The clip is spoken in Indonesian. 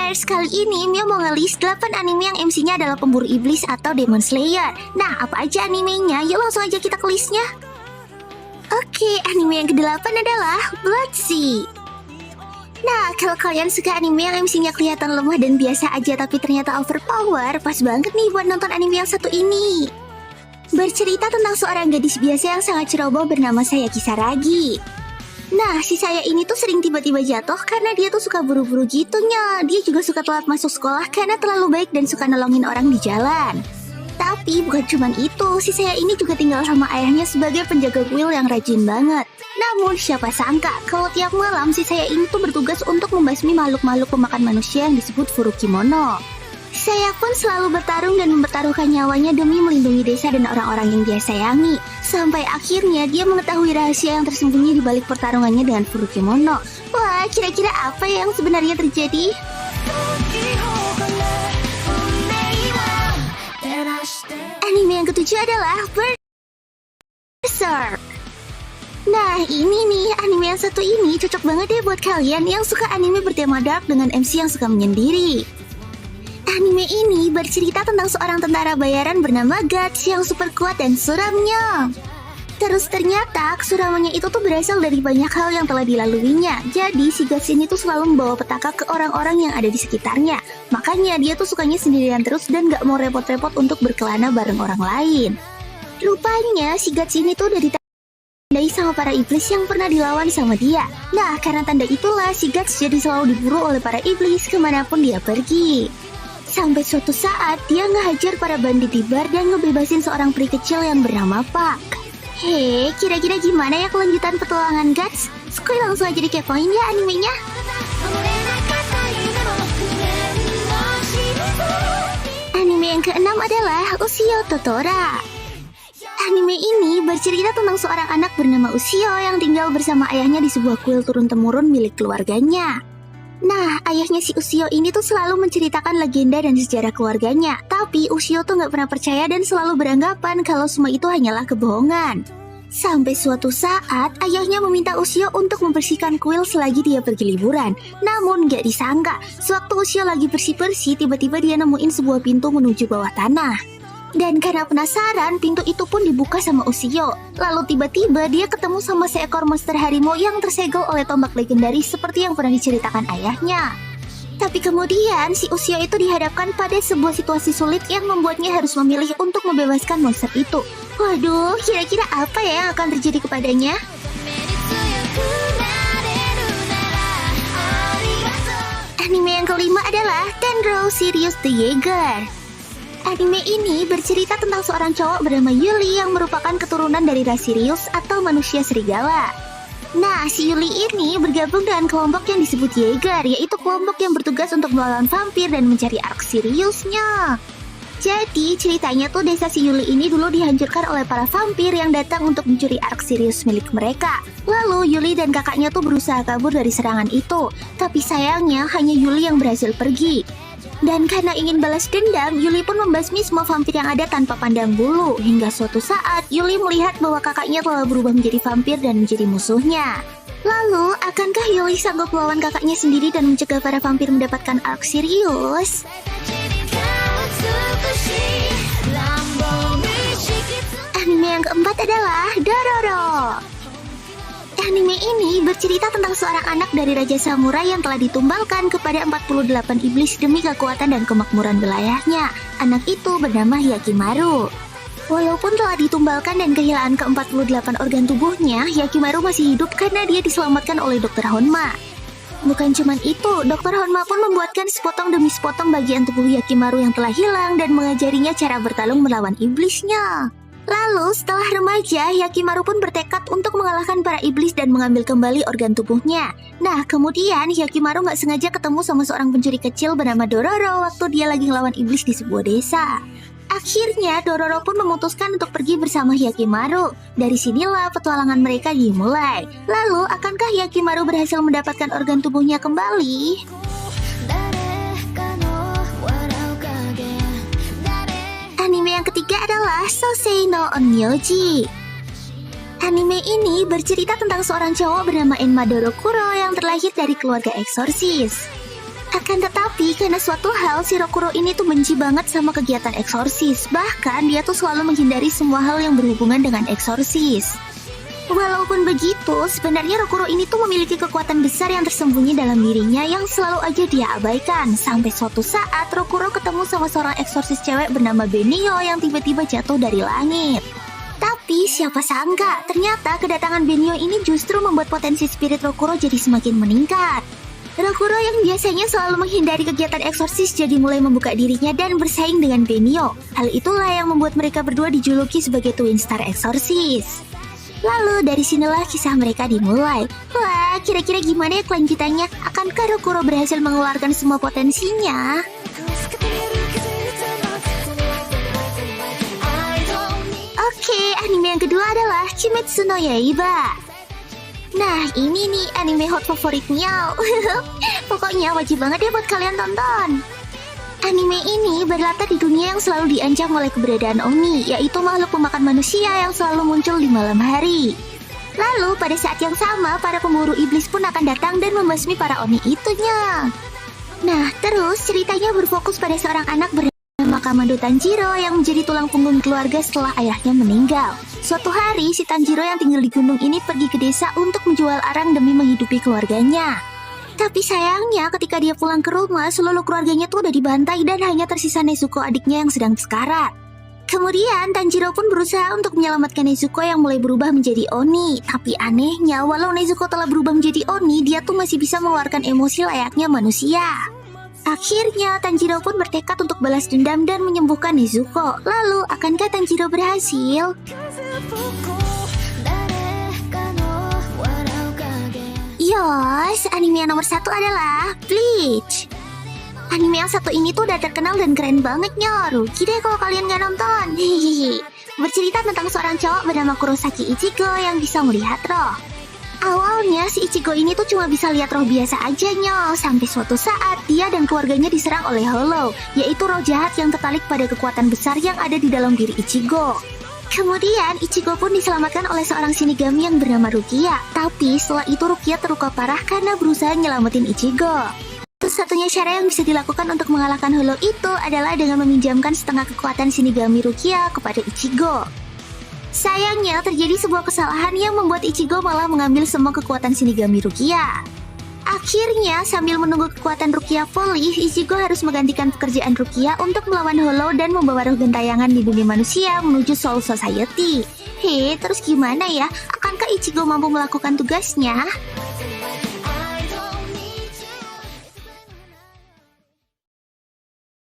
Dreamers, kali ini Mio mau ngelis 8 anime yang MC-nya adalah pemburu iblis atau Demon Slayer. Nah, apa aja animenya? Yuk langsung aja kita ke listnya. Oke, anime yang ke-8 adalah Blood-C. Nah, kalau kalian suka anime yang MC-nya kelihatan lemah dan biasa aja tapi ternyata overpower, pas banget nih buat nonton anime yang satu ini. Bercerita tentang seorang gadis biasa yang sangat ceroboh bernama Sayaki Saragi. Nah, si saya ini tuh sering tiba-tiba jatuh karena dia tuh suka buru-buru gitunya. Dia juga suka telat masuk sekolah karena terlalu baik dan suka nolongin orang di jalan. Tapi bukan cuma itu, si saya ini juga tinggal sama ayahnya sebagai penjaga kuil yang rajin banget. Namun siapa sangka kalau tiap malam si saya ini tuh bertugas untuk membasmi makhluk-makhluk pemakan manusia yang disebut Furukimono. Saya pun selalu bertarung dan mempertaruhkan nyawanya demi melindungi desa dan orang-orang yang dia sayangi. Sampai akhirnya dia mengetahui rahasia yang tersembunyi di balik pertarungannya dengan Furukimono. Wah, kira-kira apa yang sebenarnya terjadi? Anime yang ketujuh adalah Berserk. Nah, ini nih, anime yang satu ini cocok banget deh buat kalian yang suka anime bertema dark dengan MC yang suka menyendiri. Anime ini bercerita tentang seorang tentara bayaran bernama Guts yang super kuat dan suramnya. Terus ternyata kesuramannya itu tuh berasal dari banyak hal yang telah dilaluinya. Jadi si Guts ini tuh selalu membawa petaka ke orang-orang yang ada di sekitarnya. Makanya dia tuh sukanya sendirian terus dan gak mau repot-repot untuk berkelana bareng orang lain. Rupanya si Guts ini tuh udah ditandai sama para iblis yang pernah dilawan sama dia. Nah, karena tanda itulah si Guts jadi selalu diburu oleh para iblis kemanapun dia pergi. Sampai suatu saat dia ngehajar para bandit di bar dan ngebebasin seorang peri kecil yang bernama Pak. Hei, kira-kira gimana ya kelanjutan petualangan Guts? Skuy langsung aja dikepoin ya animenya. Anime yang keenam adalah Ushio Totora. Anime ini bercerita tentang seorang anak bernama Ushio yang tinggal bersama ayahnya di sebuah kuil turun-temurun milik keluarganya. Nah, ayahnya si Ushio ini tuh selalu menceritakan legenda dan sejarah keluarganya. Tapi Ushio tuh gak pernah percaya dan selalu beranggapan kalau semua itu hanyalah kebohongan. Sampai suatu saat, ayahnya meminta Ushio untuk membersihkan kuil selagi dia pergi liburan. Namun gak disangka, sewaktu Ushio lagi bersih-bersih, tiba-tiba dia nemuin sebuah pintu menuju bawah tanah. Dan karena penasaran, pintu itu pun dibuka sama Ushio. Lalu tiba-tiba dia ketemu sama seekor monster harimau yang tersegel oleh tombak legendaris seperti yang pernah diceritakan ayahnya. Tapi kemudian si Ushio itu dihadapkan pada sebuah situasi sulit yang membuatnya harus memilih untuk membebaskan monster itu. Waduh, kira-kira apa ya yang akan terjadi kepadanya? Anime yang kelima adalah Tenrou Sirius the Jaeger. Anime ini bercerita tentang seorang cowok bernama Yuli yang merupakan keturunan dari ras Sirius atau manusia serigala. Nah, si Yuli ini bergabung dengan kelompok yang disebut Jaeger, yaitu kelompok yang bertugas untuk melawan vampir dan mencari ark Siriusnya. Jadi, ceritanya tuh desa si Yuli ini dulu dihancurkan oleh para vampir yang datang untuk mencuri ark Sirius milik mereka. Lalu, Yuli dan kakaknya tuh berusaha kabur dari serangan itu. Tapi sayangnya, hanya Yuli yang berhasil pergi. Dan karena ingin balas dendam, Yuli pun membasmi semua vampir yang ada tanpa pandang bulu. Hingga suatu saat, Yuli melihat bahwa kakaknya telah berubah menjadi vampir dan menjadi musuhnya. Lalu, akankah Yuli sanggup melawan kakaknya sendiri dan mencegah para vampir mendapatkan ark Sirius? Anime yang keempat adalah Dororo. Anime ini bercerita tentang seorang anak dari Raja Samurai yang telah ditumbalkan kepada 48 iblis demi kekuatan dan kemakmuran wilayahnya. Anak itu bernama Hyakimaru. Walaupun telah ditumbalkan dan kehilangan ke-48 organ tubuhnya, Hyakimaru masih hidup karena dia diselamatkan oleh Dr. Honma. Bukan cuma itu, Dr. Honma pun membuatkan sepotong demi sepotong bagian tubuh Hyakimaru yang telah hilang dan mengajarinya cara bertarung melawan iblisnya. Lalu setelah remaja, Hyakimaru pun bertekad untuk mengalahkan para iblis dan mengambil kembali organ tubuhnya. Nah, kemudian Hyakimaru gak sengaja ketemu sama seorang pencuri kecil bernama Dororo waktu dia lagi ngelawan iblis di sebuah desa. Akhirnya, Dororo pun memutuskan untuk pergi bersama Hyakimaru. Dari sinilah petualangan mereka dimulai. Lalu, akankah Hyakimaru berhasil mendapatkan organ tubuhnya kembali? Anime yang ketiga adalah Sosei no Onmyoji. Anime ini bercerita tentang seorang cowok bernama Enma Dorokuro yang terlahir dari keluarga eksorsis. Akan tetapi, karena suatu hal, si Rokuro ini tuh benci banget sama kegiatan eksorsis. Bahkan, dia tuh selalu menghindari semua hal yang berhubungan dengan eksorsis. Walaupun begitu, sebenarnya Rokuro ini tuh memiliki kekuatan besar yang tersembunyi dalam dirinya yang selalu aja dia abaikan. Sampai suatu saat, Rokuro ketemu sama seorang eksorsis cewek bernama Benio yang tiba-tiba jatuh dari langit. Tapi siapa sangka, ternyata kedatangan Benio ini justru membuat potensi spirit Rokuro jadi semakin meningkat. Rokuro yang biasanya selalu menghindari kegiatan eksorsis jadi mulai membuka dirinya dan bersaing dengan Benio. Hal itulah yang membuat mereka berdua dijuluki sebagai Twin Star Eksorsis. Lalu dari sinilah kisah mereka dimulai. Wah, kira-kira gimana ya kelanjutannya? Akankah Rokuro berhasil mengeluarkan semua potensinya? Oke, anime yang kedua adalah Kimetsu no Yaiba. Nah, ini nih anime hot favoritnya. Pokoknya wajib banget ya buat kalian tonton. Anime ini berlatar di dunia yang selalu diancam oleh keberadaan Oni, yaitu makhluk pemakan manusia yang selalu muncul di malam hari. Lalu pada saat yang sama, para pemburu iblis pun akan datang dan membasmi para Oni itunya. Nah, terus ceritanya berfokus pada seorang anak bernama Kamado Tanjiro yang menjadi tulang punggung keluarga setelah ayahnya meninggal. Suatu hari, si Tanjiro yang tinggal di gunung ini pergi ke desa untuk menjual arang demi menghidupi keluarganya. Tapi sayangnya ketika dia pulang ke rumah, seluruh keluarganya tuh udah dibantai dan hanya tersisa Nezuko adiknya yang sedang sekarat. Kemudian Tanjiro pun berusaha untuk menyelamatkan Nezuko yang mulai berubah menjadi Oni. Tapi anehnya, walau Nezuko telah berubah menjadi Oni, dia tuh masih bisa mengeluarkan emosi layaknya manusia. Akhirnya Tanjiro pun bertekad untuk balas dendam dan menyembuhkan Nezuko. Lalu, akankah Tanjiro berhasil? Yos, anime yang nomor 1 adalah Bleach. Anime yang satu ini tuh udah terkenal dan keren banget rugi deh kalau kalian gak nonton. Hehehe. Bercerita tentang seorang cowok bernama Kurosaki Ichigo yang bisa melihat roh. Awalnya si Ichigo ini tuh cuma bisa lihat roh biasa aja sampai suatu saat dia dan keluarganya diserang oleh Hollow, yaitu roh jahat yang tertarik pada kekuatan besar yang ada di dalam diri Ichigo. Kemudian Ichigo pun diselamatkan oleh seorang shinigami yang bernama Rukia. Tapi setelah itu Rukia terluka parah karena berusaha nyelamatin Ichigo. Satu-satunya cara yang bisa dilakukan untuk mengalahkan Hollow itu adalah dengan meminjamkan setengah kekuatan shinigami Rukia kepada Ichigo. Sayangnya terjadi sebuah kesalahan yang membuat Ichigo malah mengambil semua kekuatan shinigami Rukia. Akhirnya, sambil menunggu kekuatan Rukia pulih, Ichigo harus menggantikan pekerjaan Rukia untuk melawan Hollow dan membawa roh gentayangan di bumi manusia menuju Soul Society. Terus gimana ya? Akankah Ichigo mampu melakukan tugasnya?